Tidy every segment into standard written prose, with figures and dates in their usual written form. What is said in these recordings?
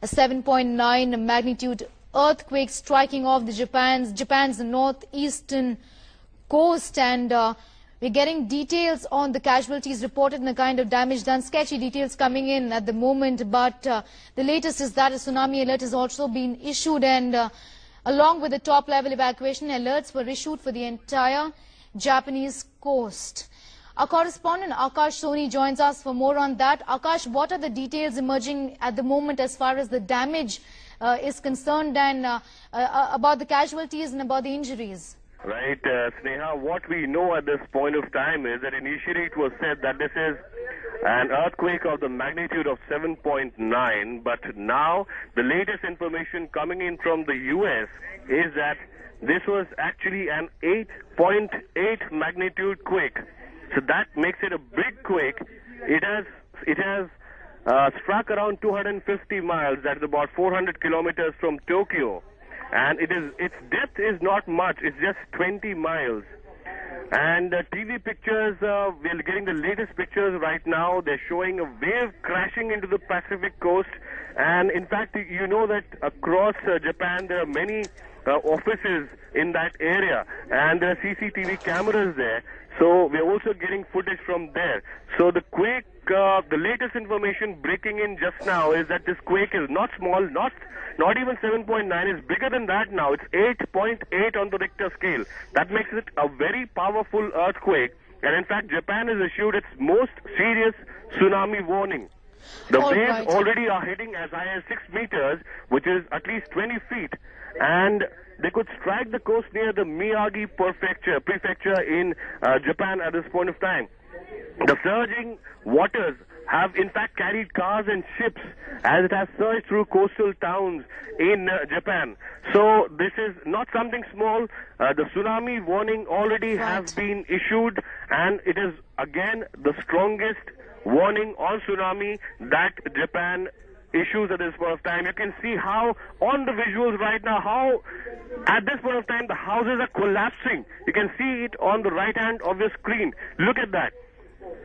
A 7.9 magnitude earthquake striking off the Japan's northeastern coast, and we're getting details on the casualties reported and the kind of damage done. Sketchy details coming in at the moment, but the latest is that a tsunami alert has also been issued, and along with the top-level evacuation alerts were issued for the entire Japanese coast. Our correspondent Akash Soni joins us for more on that. Akash, what are the details emerging at the moment as far as the damage is concerned, and about the casualties and about the injuries? Right, Sneha, what we know at this point of time is that initially it was said that this is an earthquake of the magnitude of 7.9, but now the latest information coming in from the US is that this was actually an 8.8 magnitude quake. So that makes it a big quake. It has struck around 250 miles, that's about 400 kilometers from Tokyo. And its depth is not much, it's just 20 miles. And TV pictures, we're getting the latest pictures right now. They're showing a wave crashing into the Pacific coast. And in fact, you know that across Japan, there are many offices in that area. And there are CCTV cameras there. So we're also getting footage from there. So the quake, the latest information breaking in just now is that this quake is not small, not even 7.9, is bigger than that now. It's 8.8 on the Richter scale. That makes it a very powerful earthquake. And in fact, Japan has issued its most serious tsunami warning. The waves already are hitting as high as 6 meters, which is at least 20 feet. And they could strike the coast near the Miyagi prefecture in Japan at this point of time. The surging waters have in fact carried cars and ships as it has surged through coastal towns in Japan. So this is not something small. The tsunami warning already has been issued, and it is again the strongest warning on tsunami that Japan issues at this point of time. You can see how on the visuals right now, how at this point of time the houses are collapsing. You can see it on the right hand of your screen. Look at that.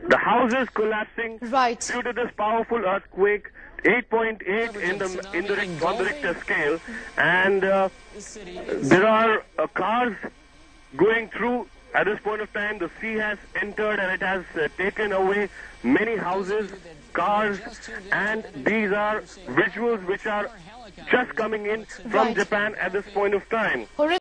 The houses collapsing due to this powerful earthquake, 8.8 on the Richter scale, and there are cars going through. At this point of time, the sea has entered and it has taken away many houses, cars, and these are visuals which are just coming in from Japan at this point of time.